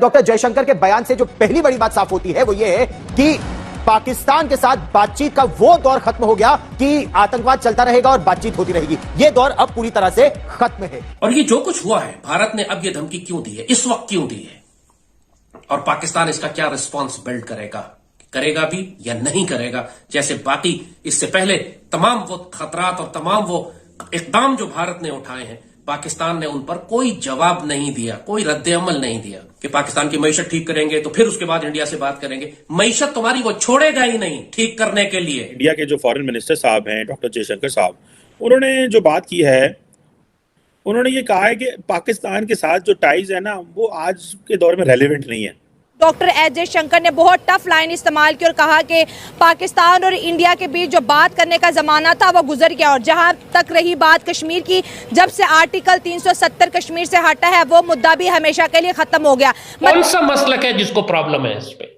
Doctor Jaishankar के बयान से जो पहली बड़ी बात साफ होती है वो ये है कि पाकिस्तान के साथ बातचीत का वो दौर खत्म हो गया कि आतंकवाद चलता रहेगा और बातचीत होती रहेगी। ये दौर अब पूरी तरह से खत्म है। और ये जो कुछ हुआ है, भारत ने अब ये धमकी क्यों दी है, इस वक्त क्यों दी है, और पाकिस्तान इसका क्या रिस्पॉन्स बिल्ड करेगा भी या नहीं करेगा, जैसे बाकी इससे पहले तमाम वो खतरात और तमाम वो इकदाम जो भारत ने उठाए हैं, पाकिस्तान ने उन पर कोई जवाब नहीं दिया, कोई रद्द-ए-अमल नहीं दिया कि पाकिस्तान की मईशत ठीक करेंगे तो फिर उसके बाद इंडिया से बात करेंगे। मईशत तुम्हारी वो छोड़ेगा ही नहीं ठीक करने के लिए। इंडिया के जो फॉरेन मिनिस्टर साहब हैं डॉक्टर जयशंकर साहब, उन्होंने जो बात की है, उन्होंने ये कहा है कि पाकिस्तान के साथ जो टाइज है ना वो आज के दौर में रेलेवेंट नहीं है। डॉक्टर एस जयशंकर ने बहुत टफ लाइन इस्तेमाल की और कहा कि पाकिस्तान और इंडिया के बीच जो बात करने का जमाना था वो गुजर गया। और जहां तक रही बात कश्मीर की, जब से आर्टिकल 370 कश्मीर से हटा है वो मुद्दा भी हमेशा के लिए खत्म हो गया। कौन सा मसलक है जिसको प्रॉब्लम है इस पे?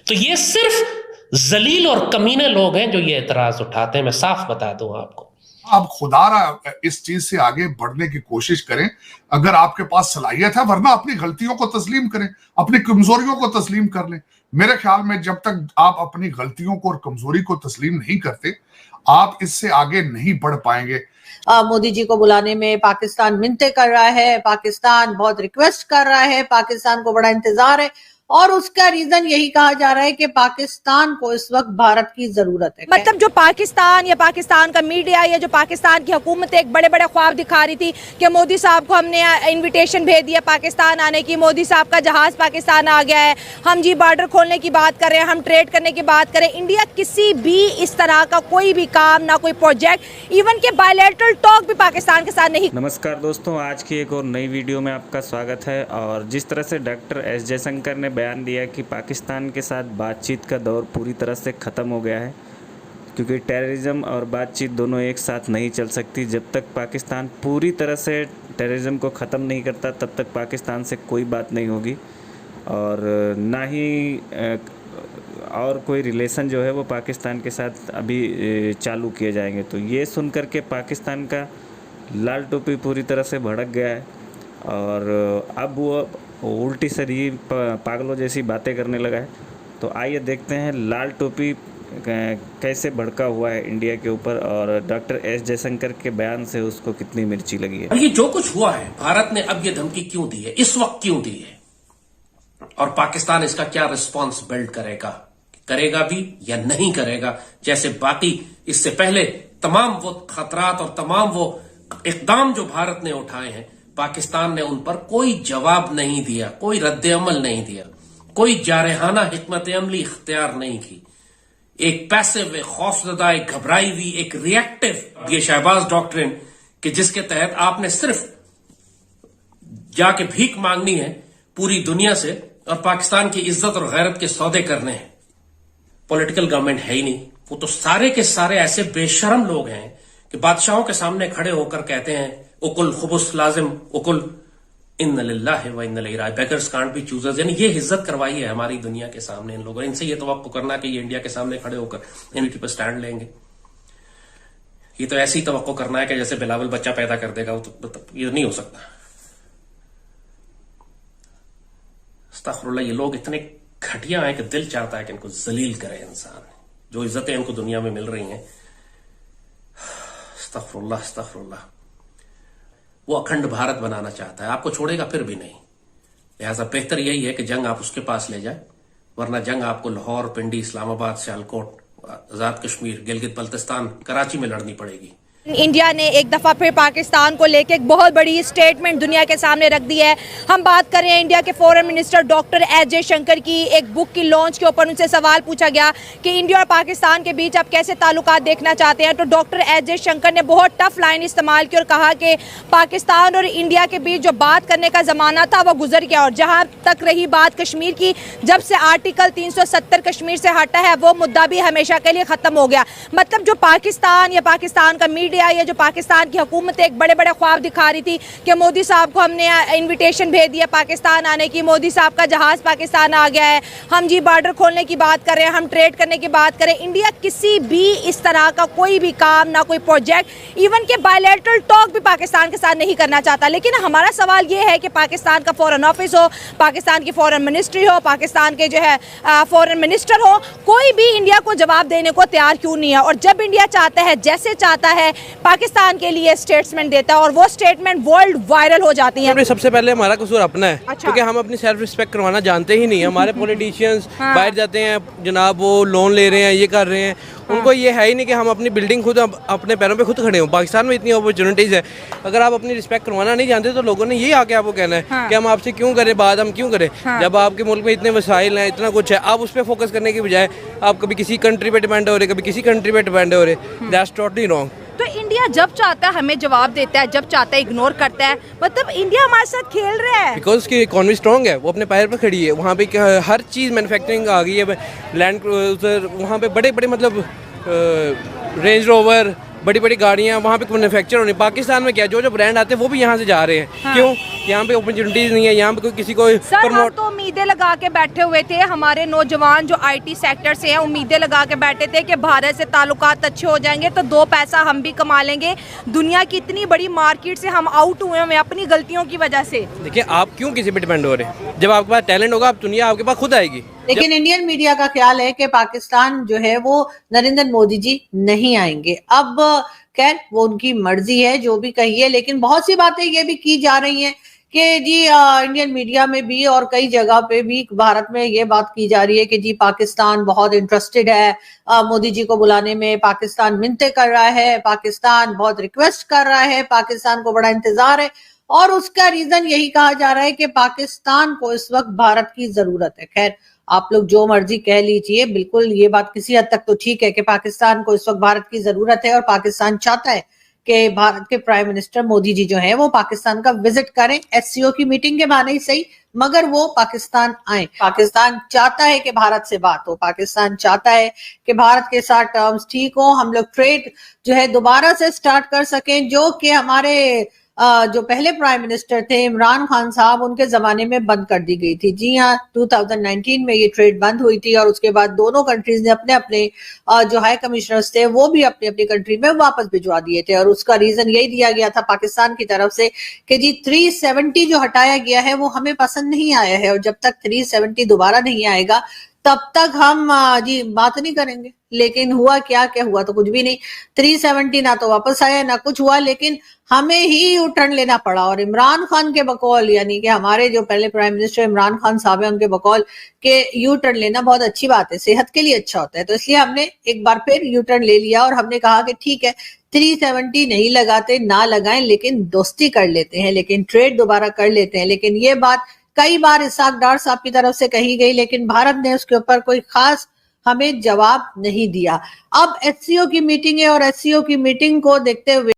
तो ये सिर्फ जलील और कमीने लोग हैं जो ये एतराज उठाते हैं। मैं साफ बता दूं आपको, आप खुदारा इस चीज से आगे बढ़ने की कोशिश करें अगर आपके पास सलाहियत है, वरना अपनी गलतियों को तस्लीम करें, अपनी कमजोरियों को तस्लीम कर लें। मेरे ख्याल में जब तक आप अपनी गलतियों को और कमजोरी को तस्लीम नहीं करते, आप इससे आगे नहीं बढ़ पाएंगे। मोदी जी को बुलाने में पाकिस्तान मिन्नतें कर रहा है, पाकिस्तान बहुत रिक्वेस्ट कर रहा है, पाकिस्तान को बड़ा इंतजार है और उसका रीजन यही कहा जा रहा है कि पाकिस्तान को इस वक्त भारत की जरूरत है। मतलब जो पाकिस्तान या पाकिस्तान का मीडिया या जो पाकिस्तान की हुकूमत एक बड़े बड़े ख्वाब दिखा रही थी कि मोदी साहब को हमने इनविटेशन भेज दिया पाकिस्तान आने की, मोदी साहब का जहाज पाकिस्तान आ गया है, हम जी बॉर्डर खोलने की बात कर रहे हैं, हम ट्रेड करने की बात करें। इंडिया किसी भी इस तरह का कोई भी काम, ना कोई प्रोजेक्ट, इवन के बायलैटरल टॉक भी पाकिस्तान के साथ नहीं। नमस्कार दोस्तों, आज की एक और नई वीडियो में आपका स्वागत है। और जिस तरह से डॉक्टर एस जयशंकर ने बयान दिया कि पाकिस्तान के साथ बातचीत का दौर पूरी तरह से ख़त्म हो गया है, क्योंकि टेररिज्म और बातचीत दोनों एक साथ नहीं चल सकती। जब तक पाकिस्तान पूरी तरह से टेररिज्म को ख़त्म नहीं करता तब तक पाकिस्तान से कोई बात नहीं होगी और ना ही और कोई रिलेशन जो है वो पाकिस्तान के साथ अभी चालू किए जाएंगे। तो ये सुनकर के पाकिस्तान का लाल टोपी पूरी तरह से भड़क गया है और अब वो उल्टी सरी पागलों जैसी बातें करने लगा है। तो आइए देखते हैं लाल टोपी कैसे भड़का हुआ है इंडिया के ऊपर और डॉक्टर एस जयशंकर के बयान से उसको कितनी मिर्ची लगी है। और ये जो कुछ हुआ है, भारत ने अब ये धमकी क्यों दी है, इस वक्त क्यों दी है, और पाकिस्तान इसका क्या रिस्पॉन्स बिल्ड करेगा भी या नहीं करेगा, जैसे बाकी इससे पहले तमाम वो खतरात और तमाम वो इकदाम जो भारत ने उठाए हैं, पाकिस्तान ने उन पर कोई जवाब नहीं दिया, कोई रद्द-ए-अमल नहीं दिया, कोई जारहाना हिकमत अमली इख्तियार नहीं की। एक पैसिव, एक खौफजदा, एक घबराई हुई, एक रिएक्टिव ये शहबाज डॉक्ट्रिन कि जिसके तहत आपने सिर्फ जाके भीख मांगनी है पूरी दुनिया से और पाकिस्तान की इज्जत और गैरत के सौदे करने हैं। पॉलिटिकल गवर्नमेंट है ही नहीं, वो तो सारे के सारे ऐसे बेशरम लोग हैं कि बादशाहों के सामने खड़े होकर कहते हैं उकुल खुबुस लाजिम उकुल इन्ना लिल्लाहि व इन्ना इलैहि राजिऊन, बेगर्स कांट बी चूजर्स। यानी ये इज्जत करवाई है हमारी दुनिया के सामने इन लोगों ने। इनसे ये तवक्को करना कि ये इंडिया के सामने खड़े होकर इनके पर स्टैंड लेंगे, ये तो ऐसी तवक्को करना है कि जैसे बिलावल बच्चा पैदा कर देगा, वो तो ये नहीं हो सकता। अस्तगफिरुल्लाह, ये लोग इतने घटिया हैं कि दिल चाहता है कि इनको जलील करे इंसान, जो इज्जतें इनको दुनिया में मिल रही हैं। अस्तगफिरुल्लाह अस्तगफिरुल्लाह। वो अखंड भारत बनाना चाहता है, आपको छोड़ेगा फिर भी नहीं। लिहाजा बेहतर यही है कि जंग आप उसके पास ले जाए, वरना जंग आपको लाहौर, पिंडी, इस्लामाबाद, सियालकोट, आजाद कश्मीर, गिलगित बल्तिस्तान, कराची में लड़नी पड़ेगी। इंडिया ने एक दफा फिर पाकिस्तान को लेकर एक बहुत बड़ी स्टेटमेंट दुनिया के सामने रख दी है। हम बात कर रहे हैं इंडिया के foreign minister doctor S Jaishankar की। एक बुक की लॉन्च के ऊपर उनसे सवाल पूछा गया कि इंडिया और पाकिस्तान के बीच आप कैसे ताल्लुकात देखना चाहते हैं, तो डॉक्टर एस जयशंकर ने बहुत टफ लाइन इस्तेमाल की और कहा कि पाकिस्तान और इंडिया के बीच जो बात करने का जमाना था वो गुजर गया। और जहाँ तक रही बात कश्मीर की, जब से आर्टिकल 370 कश्मीर से हटा है वो मुद्दा भी हमेशा के लिए खत्म हो गया। मतलब जो पाकिस्तान या पाकिस्तान का मीडिया पहले आई है, जो पाकिस्तान की हुकूमत एक बड़े बड़े ख्वाब दिखा रही थी कि मोदी साहब को हमने इन्विटेशन भेज दिया पाकिस्तान आने की, मोदी साहब का जहाज़ पाकिस्तान आ गया है, हम जी बॉर्डर खोलने की बात कर रहे हैं, हम ट्रेड करने की बात करें। इंडिया किसी भी इस तरह का कोई भी काम, ना कोई प्रोजेक्ट, इवन के बायलैटरल टॉक भी पाकिस्तान के साथ नहीं करना चाहता। लेकिन हमारा सवाल ये है कि पाकिस्तान का फॉरेन ऑफिस हो, पाकिस्तान की फॉरेन मिनिस्ट्री हो, पाकिस्तान के जो है फॉरेन मिनिस्टर हो, कोई भी इंडिया को जवाब देने को तैयार क्यों नहीं है? और जब इंडिया चाहता है, जैसे चाहता है, पाकिस्तान के लिए स्टेटमेंट देता है और वो स्टेटमेंट वर्ल्ड वायरल हो जाती है। सबसे पहले हमारा कसूर अपना है, अच्छा। क्योंकि हम अपनी सेल्फ रिस्पेक्ट करवाना जानते ही नहीं है। हमारे पॉलिटिशियंस बाहर जाते हैं जनाब, वो लोन ले रहे हैं, ये कर रहे हैं, उनको ये है ही नहीं कि हम अपनी बिल्डिंग खुद अपने पैरों पे खुद खड़े हों। पाकिस्तान में इतनी अपॉर्चुनिटीज़ है, अगर आप अपनी रिस्पेक्ट करवाना नहीं जानते तो लोगों ने ये आके आपको कहना है कि हम आपसे क्यों करें बात, हम क्यों करें। जब आपके मुल्क में इतने वसाइल हैं, इतना कुछ है, आप उस पर फोकस करने की बजाय आप कभी किसी कंट्री पे डिपेंड हो रहे, कभी किसी कंट्री पे डिपेंड हो रहे, दैट्स टोटली रॉन्ग। तो इंडिया जब चाहता है हमें जवाब देता है, जब चाहता है इग्नोर करता है, मतलब इंडिया हमारे साथ खेल रहा है। बिकॉज की इकॉनमी स्ट्रॉन्ग है, वो अपने पैर पर खड़ी है, वहाँ पे हर चीज़ मैन्युफैक्चरिंग आ गई है, लैंड क्रूजर, वहाँ पे बड़े बड़े मतलब रेंज रोवर, बड़ी बड़ी गाड़ियाँ वहाँ पे मैन्युफैक्चर होनी। पाकिस्तान में क्या, जो जो ब्रांड आते हैं वो भी यहाँ से जा रहे हैं। क्यों? यहाँ पे अपॉर्चुनिटीज नहीं है, यहाँ पे कोई किसी को सर हम तो उम्मीदें लगा के बैठे हुए थे, हमारे नौजवान जो आईटी सेक्टर से हैं उम्मीदें लगा के बैठे थे कि भारत से ताल्लुकात अच्छे हो जाएंगे तो दो पैसा हम भी कमा लेंगे। दुनिया की इतनी बड़ी मार्केट से हम आउट हुए हैं अपनी गलतियों की वजह से। देखिए, आप क्यों किसी पे डिपेंड हो रहे हैं? जब आपके पास टैलेंट होगा, आप दुनिया आपके पास खुद आएगी। लेकिन इंडियन मीडिया का ख्याल है कि पाकिस्तान जो है वो नरेंद्र मोदी जी नहीं आएंगे। अब खैर वो उनकी मर्जी है, जो भी कहिए, लेकिन बहुत सी बातें ये भी की जा रही हैं कि जी इंडियन मीडिया में भी और कई जगह पे भी भारत में ये बात की जा रही है कि जी पाकिस्तान बहुत इंटरेस्टेड है मोदी जी को बुलाने में, पाकिस्तान मिन्नतें कर रहा है, पाकिस्तान बहुत रिक्वेस्ट कर रहा है, पाकिस्तान को बड़ा इंतजार है, और उसका रीजन यही कहा जा रहा है कि पाकिस्तान को इस वक्त भारत की जरूरत है। खैर आप लोग जो मर्जी कह लीजिए, बिल्कुल ये बात किसी हद तक तो ठीक है कि पाकिस्तान को इस वक्त भारत की जरूरत है और पाकिस्तान चाहता है कि भारत के प्राइम मिनिस्टर मोदी जी जो है वो पाकिस्तान का विजिट करें, एससीओ की मीटिंग के बहाने ही सही, मगर वो पाकिस्तान आए। पाकिस्तान चाहता है कि भारत से बात हो, पाकिस्तान चाहता है कि भारत के साथ टर्म्स ठीक हो, हम लोग ट्रेड जो है दोबारा से स्टार्ट कर सकें, जो कि हमारे जो पहले प्राइम मिनिस्टर थे इमरान खान साहब, उनके जमाने में बंद कर दी गई थी। जी हाँ, 2019 में ये ट्रेड बंद हुई थी और उसके बाद दोनों कंट्रीज ने अपने अपने जो हाई कमिश्नर्स थे वो भी अपनी अपनी कंट्री में वापस भिजवा दिए थे, और उसका रीजन यही दिया गया था पाकिस्तान की तरफ से कि जी 370 जो हटाया गया है वो हमें पसंद नहीं आया है, और जब तक 370 दोबारा नहीं आएगा तब तक हम जी बात नहीं करेंगे। लेकिन हुआ क्या हुआ तो कुछ भी नहीं। 370 ना तो वापस आया ना कुछ हुआ, लेकिन हमें ही यू टर्न लेना पड़ा। और इमरान खान के बकौल, यानी कि हमारे जो पहले प्राइम मिनिस्टर इमरान खान साहब है, उनके बकौल के यू टर्न लेना बहुत अच्छी बात है, सेहत के लिए अच्छा होता है। तो इसलिए हमने एक बार फिर यू टर्न ले लिया और हमने कहा कि ठीक है 370 नहीं लगाते ना लगाएं, लेकिन दोस्ती कर लेते हैं, लेकिन ट्रेड दोबारा कर लेते हैं। लेकिन ये बात कई बार इसाक डार साहब की तरफ से कही गई, लेकिन भारत ने उसके ऊपर कोई खास हमें जवाब नहीं दिया। अब एससीओ की मीटिंग है और एससीओ की मीटिंग को देखते हुए